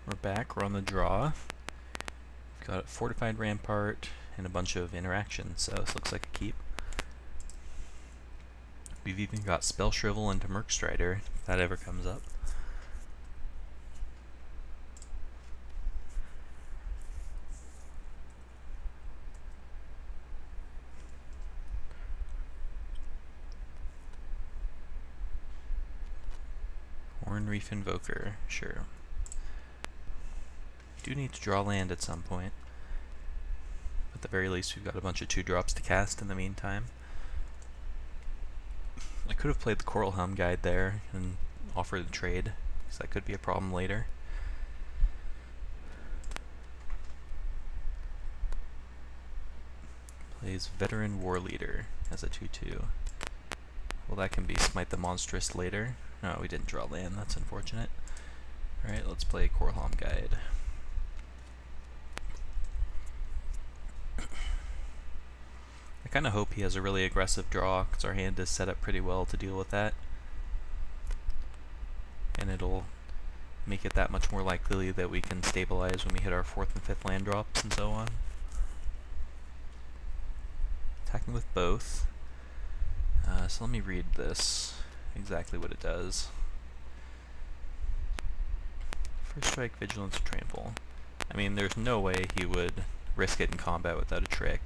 We're back, we're on the draw. We've got a fortified rampart and a bunch of interactions, so this looks like a keep. We've even got Spell Shrivel into Merc Strider, if that ever comes up. Horn Reef Invoker, sure. Do need to draw land at some point. At the very least, we've got a bunch of 2-drops to cast in the meantime. I could have played the Coral Helm Guide there and offered a trade, because that could be a problem later. Plays Veteran War Leader as a 2/2. Well, that can be Smite the Monstrous later. No, we didn't draw land, that's unfortunate. Alright, let's play Coral Helm Guide. I kind of hope he has a really aggressive draw, because our hand is set up pretty well to deal with that. And it'll make it that much more likely that we can stabilize when we hit our 4th and 5th land drops and so on. Attacking with both. So let me read this, exactly what it does. First strike, vigilance, trample. I mean, there's no way he would risk it in combat without a trick.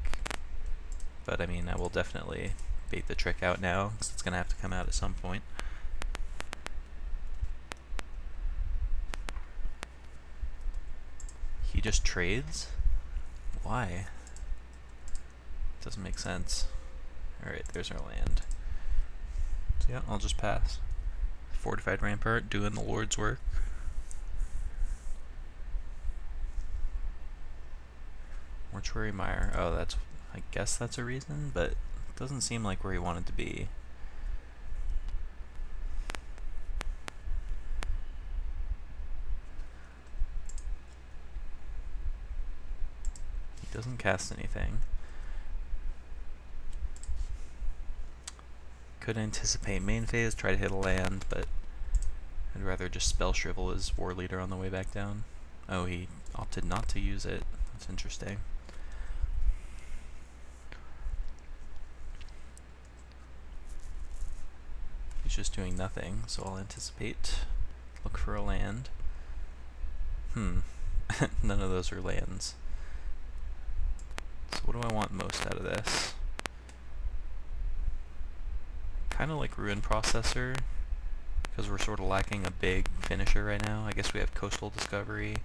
But I mean, I will definitely bait the trick out now, because it's going to have to come out at some point. He just trades? Why? Doesn't make sense. Alright, there's our land. So yeah, I'll just pass. Fortified Rampart, doing the Lord's work. Mortuary Mire. Oh, that's... I guess that's a reason, but it doesn't seem like where he wanted to be. He doesn't cast anything. Could anticipate main phase, try to hit a land, but I'd rather just Spell Shrivel his War Leader on the way back down. Oh, he opted not to use it. That's interesting. He's just doing nothing, so I'll anticipate. Look for a land. None of those are lands. So what do I want most out of this? Kind of like Ruin Processor, because we're sort of lacking a big finisher right now. I guess we have Coastal Discovery,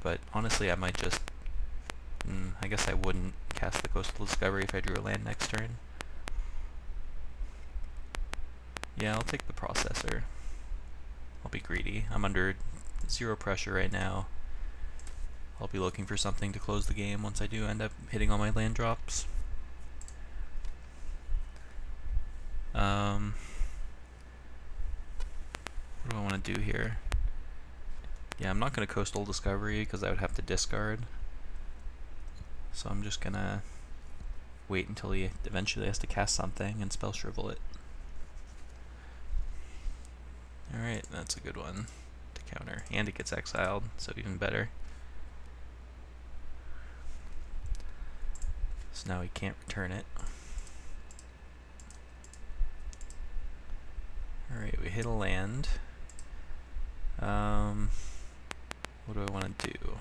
but honestly I might just... I guess I wouldn't cast the Coastal Discovery if I drew a land next turn. Yeah, I'll take the Processor. I'll be greedy. I'm under 0 pressure right now. I'll be looking for something to close the game once I do end up hitting all my land drops. What do I want to do here? Yeah, I'm not going to Coastal Discovery because I would have to discard. So I'm just going to wait until he eventually has to cast something and Spell Shrivel it. Alright, that's a good one to counter. And it gets exiled, so even better. So now he can't return it. Alright, we hit a land. What do I want to do?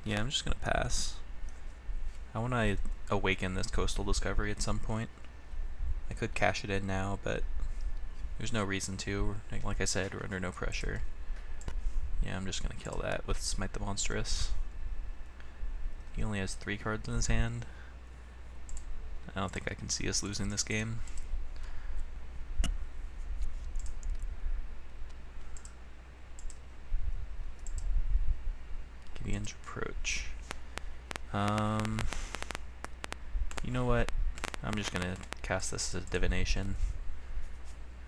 Yeah, I'm just going to pass. I want to awaken this Coastal Discovery at some point. I could cash it in now, but there's no reason to. Like I said, we're under no pressure. Yeah, I'm just going to kill that with Smite the Monstrous. He only has 3 cards in his hand. I don't think I can see us losing this game. Gideon's Approach. You know what? I'm just going to cast this as a Divination.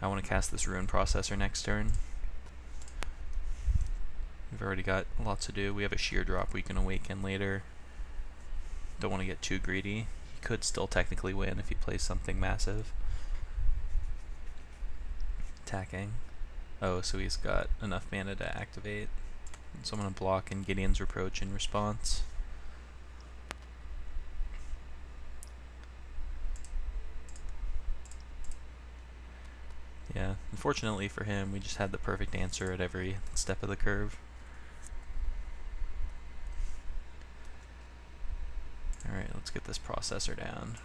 I want to cast this Ruin Processor next turn. We've already got lots to do. We have a Sheer Drop we can awaken later. Don't want to get too greedy. He could still technically win if he plays something massive. attacking. Oh, so he's got enough mana to activate. So I'm going to block in Gideon's Reproach in response. Yeah, unfortunately for him, we just had the perfect answer at every step of the curve. Alright, let's get this processor down.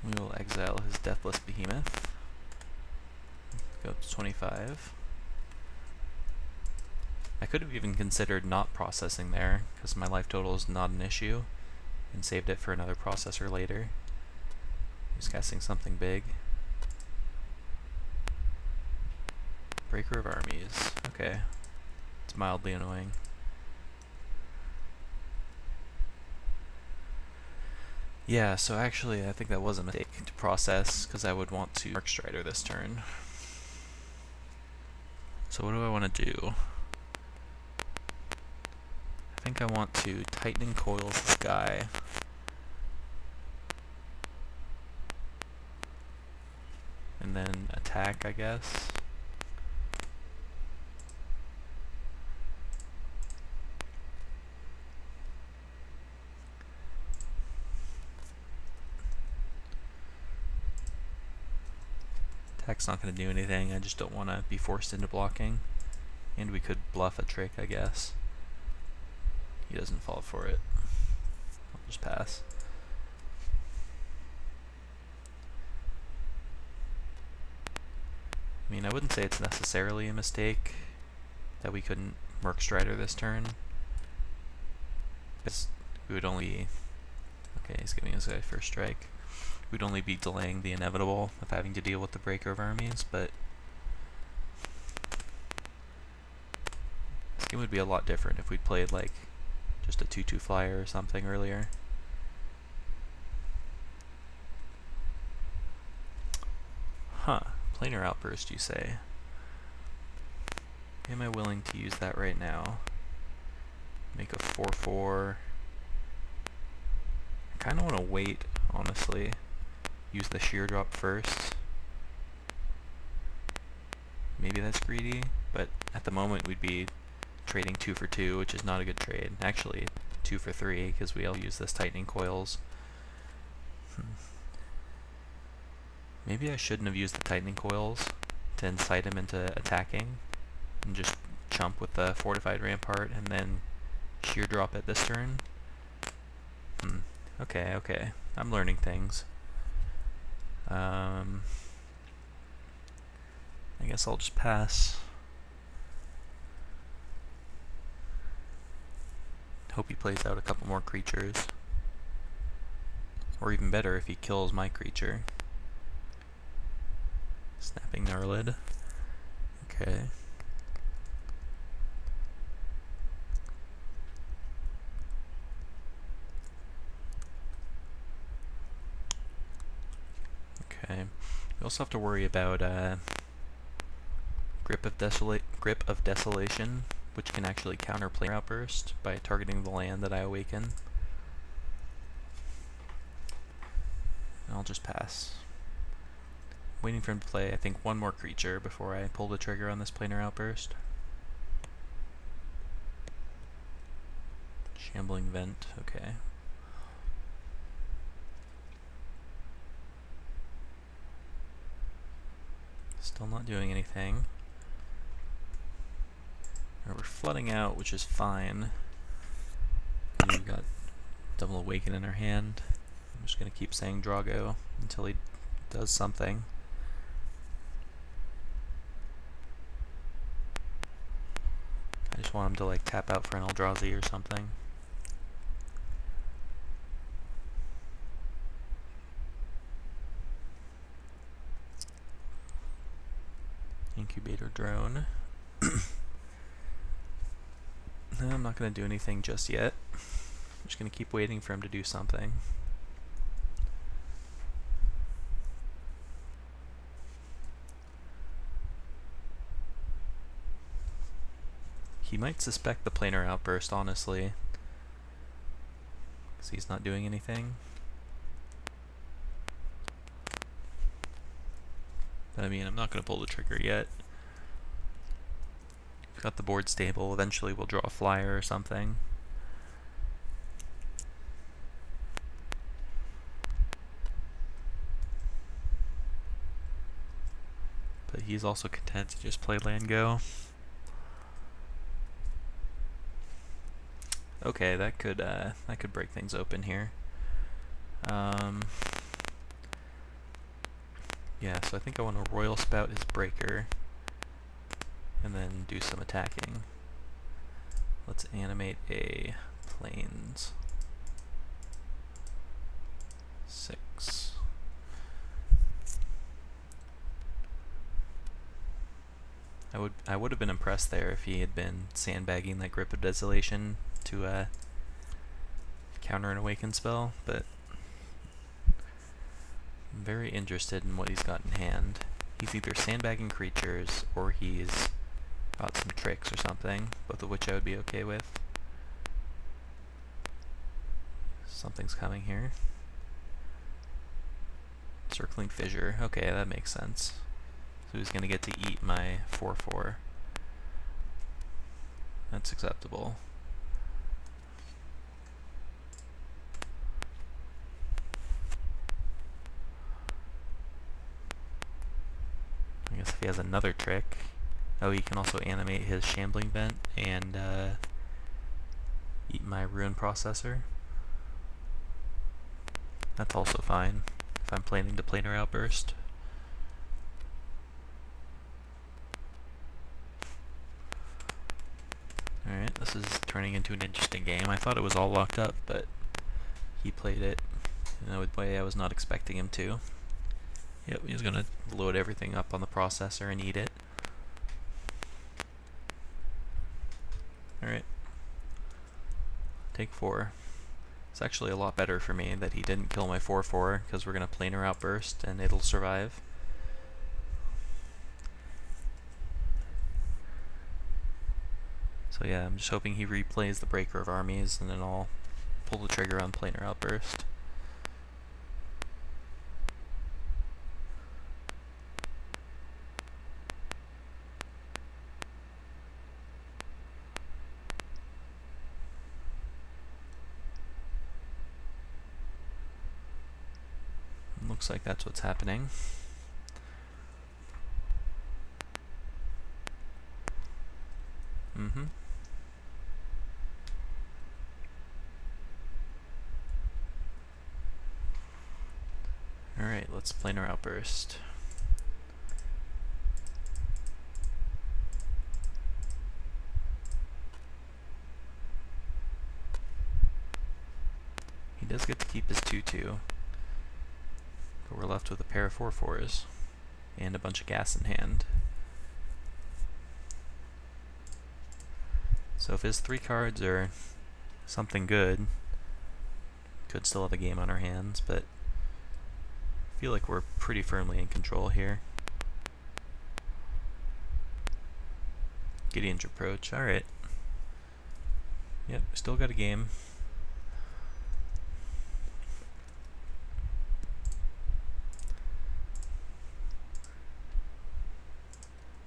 We will exile his Deathless Behemoth. Go up to 25. I could have even considered not processing there, because my life total is not an issue, and saved it for another processor later. He's casting something big. Breaker of Armies. Okay. It's mildly annoying. Yeah, so actually I think that was a mistake to process, because I would want to Mark Strider this turn. So what do I want to do? I think I want to Tightening Coils this guy. And then attack, I guess. Attack's not going to do anything, I just don't want to be forced into blocking. And we could bluff a trick, I guess. He doesn't fall for it. I'll just pass. I mean, I wouldn't say it's necessarily a mistake that we couldn't Merc Strider this turn. Because we would only... Okay, he's giving us a first strike. We'd only be delaying the inevitable of having to deal with the Breaker of Armies, but this game would be a lot different if we'd played like just a 2/2 flyer or something earlier. Huh, Planar Outburst you say? Am I willing to use that right now? Make a 4/4. I kind of want to wait, honestly. Use the sheer drop first. Maybe that's greedy, but at the moment we'd be trading 2 for 2, which is not a good trade. Actually, 2 for 3, because we'll use this Tightening Coils. Maybe I shouldn't have used the Tightening Coils to incite him into attacking, and just chump with the Fortified Rampart, and then sheer drop it this turn. Okay. I'm learning things. I guess I'll just pass. Hope he plays out a couple more creatures. Or even better, if he kills my creature. Snapping Gnarlid. Okay. Okay. We also have to worry about Grip of Desolation, which can actually counter Planar Outburst by targeting the land that I awaken. I'll just pass. Waiting for him to play, I think, one more creature before I pull the trigger on this Planar Outburst. Shambling Vent, okay. Still not doing anything. We're flooding out, which is fine. We've got Double Awaken in our hand. I'm just going to keep saying Drago until he does something. I just want him to like tap out for an Eldrazi or something. Incubator Drone. No, I'm not going to do anything just yet. I'm just going to keep waiting for him to do something. He might suspect the planar outburst, honestly, because he's not doing anything. But I mean, I'm not going to pull the trigger yet. We've got the board stable. Eventually we'll draw a flyer or something. But he's also content to just play land go. Okay, that could break things open here. Yeah, so I think I want to Royal Spout his breaker, and then do some attacking. Let's animate a plains. 6. I would have been impressed there if he had been sandbagging that Grip of Desolation to counter an Awaken spell, but I'm very interested in what he's got in hand. He's either sandbagging creatures or he's got some tricks or something, both of which I would be okay with. Something's coming here. Circling Fissure. Okay, that makes sense. So he's going to get to eat my 4/4. That's acceptable. I guess if he has another trick... Oh, he can also animate his Shambling Bent and eat my Ruin Processor. That's also fine if I'm planning to planar outburst. Alright, this is turning into an interesting game. I thought it was all locked up, but he played it in a way I was not expecting him to. Yep, he's gonna load everything up on the processor and eat it. Alright. Take 4. It's actually a lot better for me that he didn't kill my 4/4, because we're gonna planar outburst and it'll survive. So yeah, I'm just hoping he replays the Breaker of Armies, and then I'll pull the trigger on planar outburst. Looks like that's what's happening. Alright, let's planar outburst. He does get to keep his 2/2. But we're left with a pair of 4/4s and a bunch of gas in hand. So if his 3 cards are something good, could still have a game on our hands, but I feel like we're pretty firmly in control here. Gideon's Approach, alright. Yep, still got a game.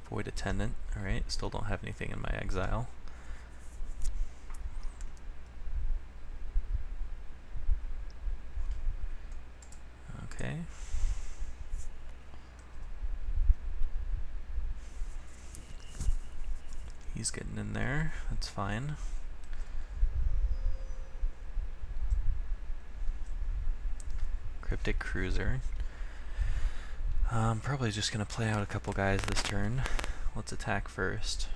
Void Attendant, alright, still don't have anything in my exile. Okay. He's getting in there, that's fine. Cryptic Cruiser. I'm probably just going to play out a couple guys this turn. Let's attack first.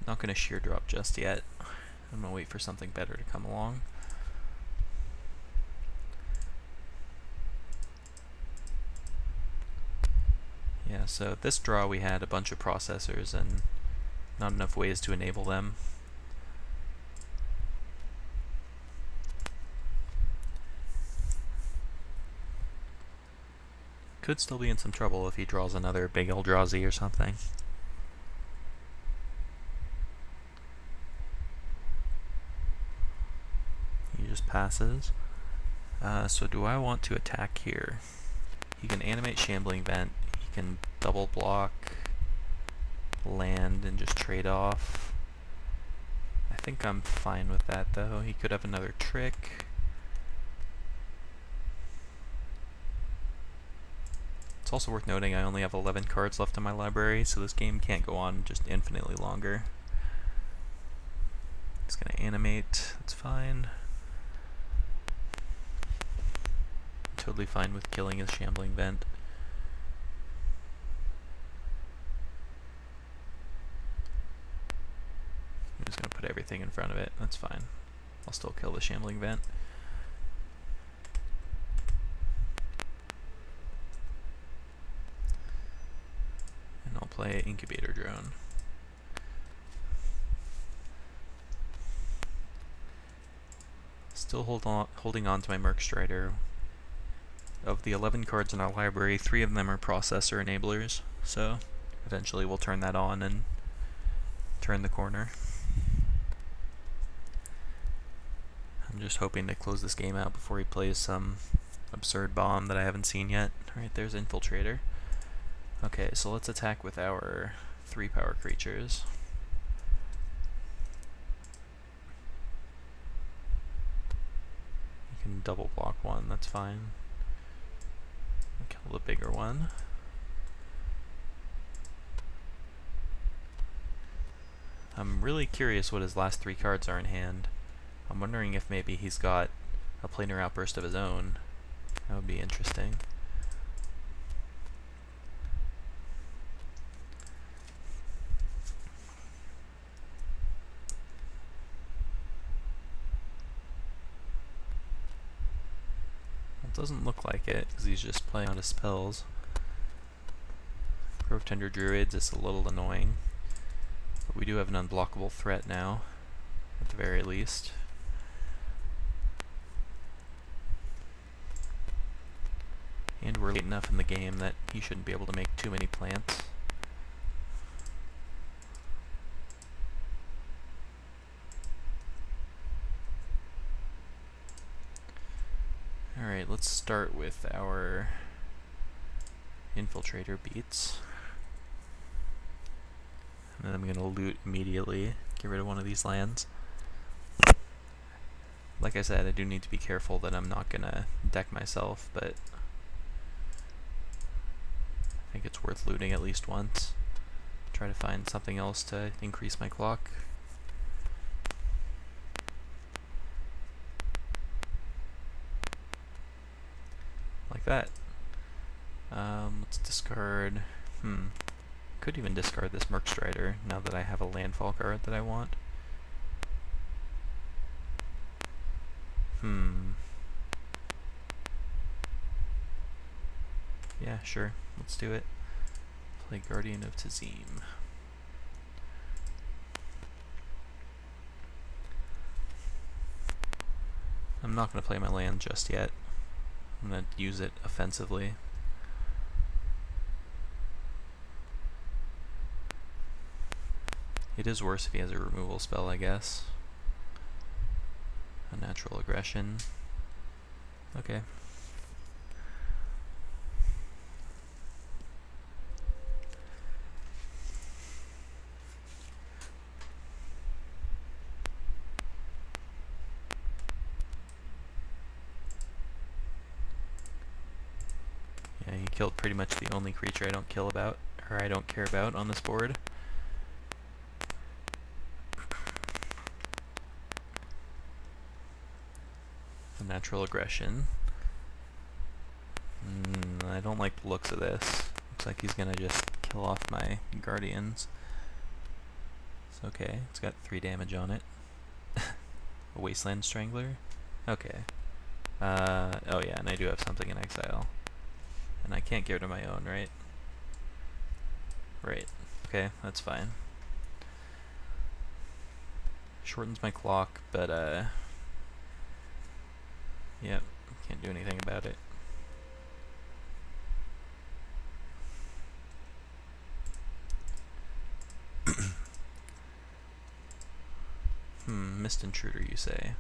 Not going to sheer drop just yet. I'm going to wait for something better to come along. Yeah, so this draw we had a bunch of processors and not enough ways to enable them. Could still be in some trouble if he draws another big Eldrazi or something. just passes. So do I want to attack here? He can animate Shambling Vent, he can double block, land, and just trade off. I think I'm fine with that though. He could have another trick. It's also worth noting I only have 11 cards left in my library, so this game can't go on just infinitely longer. It's gonna animate, that's fine. Totally fine with killing his Shambling Vent. I'm just gonna put everything in front of it, that's fine. I'll still kill the Shambling Vent. And I'll play Incubator Drone. Still holding on to my Merc Strider. Of the 11 cards in our library, 3 of them are processor enablers, so eventually we'll turn that on and turn the corner. I'm just hoping to close this game out before he plays some absurd bomb that I haven't seen yet. Alright, there's Infiltrator. Okay, so let's attack with our 3 power creatures. You can double block one, that's fine. Kill the bigger one. I'm really curious what his last 3 cards are in hand. I'm wondering if maybe he's got a Planar Outburst of his own. That would be interesting. It doesn't look like it, because he's just playing out his spells. Grove Tender Druids is a little annoying. But we do have an unblockable threat now, at the very least. And we're late enough in the game that he shouldn't be able to make too many plants. Alright, let's start with our Infiltrator beats. And then I'm going to loot immediately, get rid of one of these lands. Like I said, I do need to be careful that I'm not going to deck myself, but I think it's worth looting at least once. Try to find something else to increase my clock. Like that. Let's discard... Could even discard this Merc Strider now that I have a landfall card that I want. Yeah, sure. Let's do it. Play Guardian of Tazim. I'm not going to play my land just yet. I'm going to use it offensively. It is worse if he has a removal spell, I guess. Unnatural Aggression. Okay. Yeah, he killed pretty much the only creature I don't care about on this board. Natural Aggression. I don't like the looks of this. Looks like he's gonna just kill off my Guardians. It's okay, it's got 3 damage on it. A Wasteland Strangler? Okay. Oh yeah, and I do have something in exile. And I can't get rid of my own, right? Right. Okay, that's fine. Shortens my clock, but yep, can't do anything about it. Mist Intruder, you say?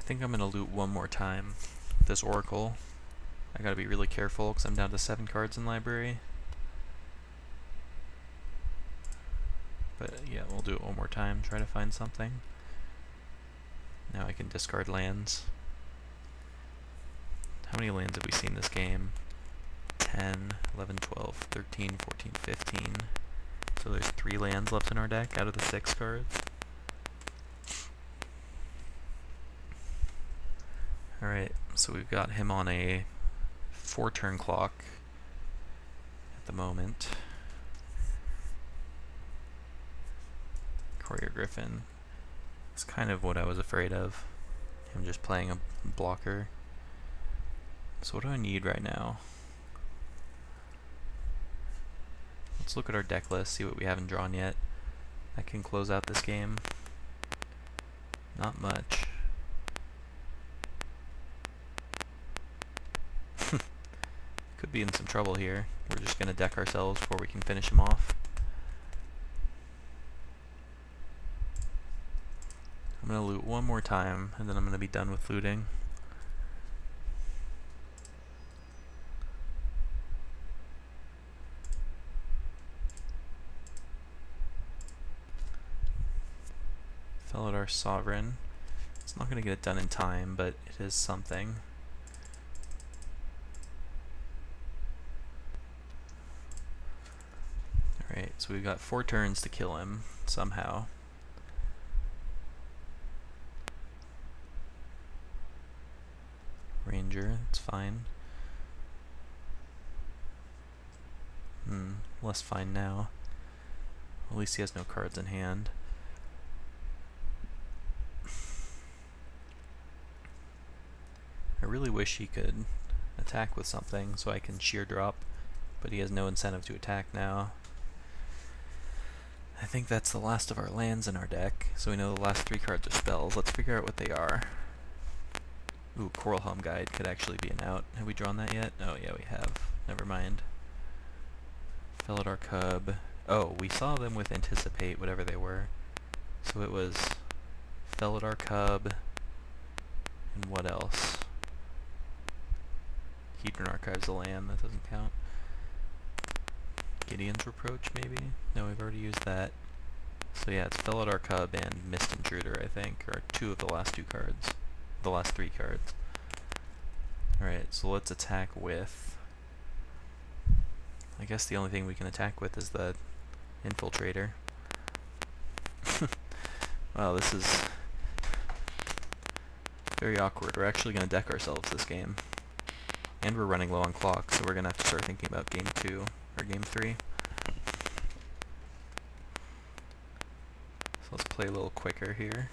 I think I'm gonna loot one more time this Oracle. I gotta be really careful because I'm down to 7 cards in library. But yeah, we'll do it one more time, try to find something. Now I can discard lands. How many lands have we seen this game? 10, 11, 12, 13, 14, 15. So there's 3 lands left in our deck out of the 6 cards. Alright, so we've got him on a 4-turn clock at the moment. Courier Griffin is kind of what I was afraid of. Him just playing a blocker. So what do I need right now? Let's look at our deck list, see what we haven't drawn yet. That can close out this game. Not much. Could be in some trouble here. We're just going to deck ourselves before we can finish him off. I'm going to loot one more time, and then I'm going to be done with looting. Felidar Sovereign. It's not going to get it done in time, but it is something. Alright, so we've got 4 turns to kill him, somehow. Ranger, it's fine. Less fine now. At least he has no cards in hand. I really wish he could attack with something so I can sheer drop, but he has no incentive to attack now. I think that's the last of our lands in our deck, so we know the last 3 cards are spells. Let's figure out what they are. Ooh, Coral Helm Guide could actually be an out. Have we drawn that yet? Oh yeah, we have. Never mind. Felidar Cub. Oh, we saw them with Anticipate, whatever they were. So it was Felidar Cub, and what else? Hedron Archives of Land, that doesn't count. Gideon's Reproach, maybe? No, we've already used that. So yeah, it's Felidar Cub and Mist Intruder, I think, are 2 of the last 2 cards. The last 3 cards. Alright, so let's attack with... I guess the only thing we can attack with is the Infiltrator. Wow, this is very awkward. We're actually going to deck ourselves this game. And we're running low on clock, so we're going to have to start thinking about game 2, or game 3. So let's play a little quicker here.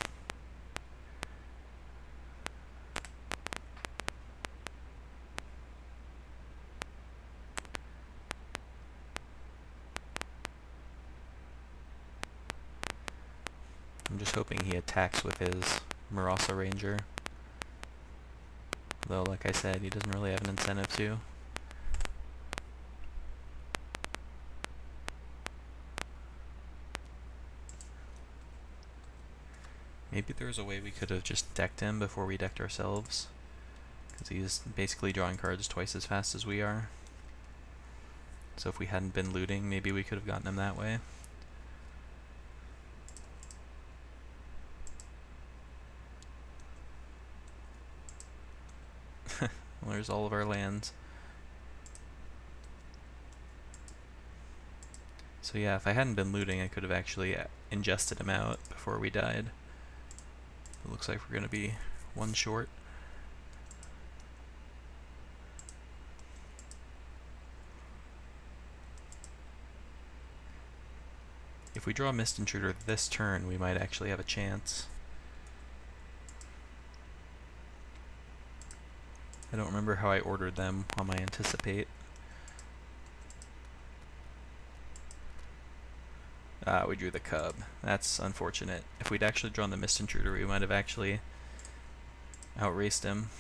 I'm just hoping he attacks with his Marasa Ranger. Though, like I said, he doesn't really have an incentive to. Maybe there's a way we could have just decked him before we decked ourselves. Because he's basically drawing cards twice as fast as we are. So if we hadn't been looting, maybe we could have gotten him that way. Well, there's all of our lands. So yeah, if I hadn't been looting, I could have actually ingested him out before we died. It looks like we're going to be 1 short. If we draw Mist Intruder this turn, we might actually have a chance. I don't remember how I ordered them on my Anticipate. Ah, we drew the Cub. That's unfortunate. If we'd actually drawn the Mist Intruder, we might have actually outraced him.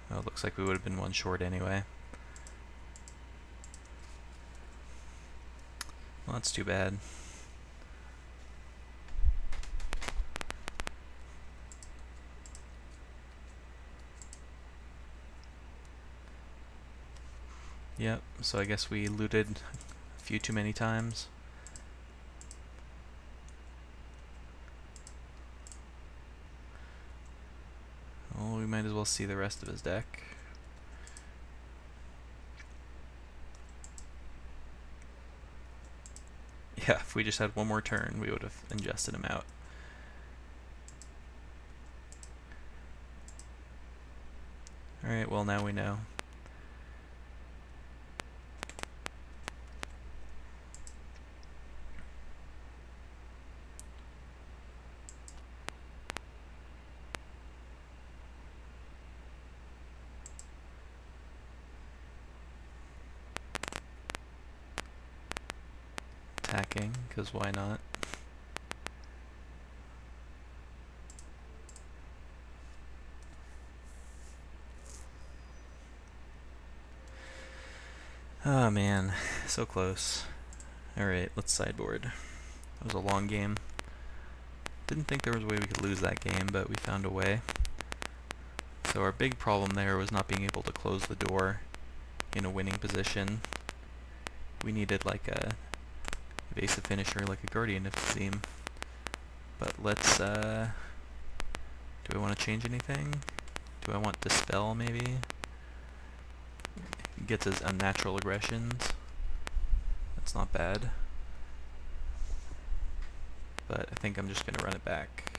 Well, it looks like we would have been 1 short anyway. that's too bad. Yep, so I guess we looted a few too many times. Well, we might as well see the rest of his deck. Yeah, if we just had one more turn, we would have ingested him out. Alright, well now we know. Attacking, because why not? Oh man, so close. Alright, let's sideboard. That was a long game. Didn't think there was a way we could lose that game, but we found a way. So our big problem there was not being able to close the door in a winning position. We needed like a evasive finisher, like a Guardian of Theme. But let's, do I want to change anything? Do I want Dispel, maybe? It gets his unnatural aggressions. That's not bad. But I think I'm just going to run it back.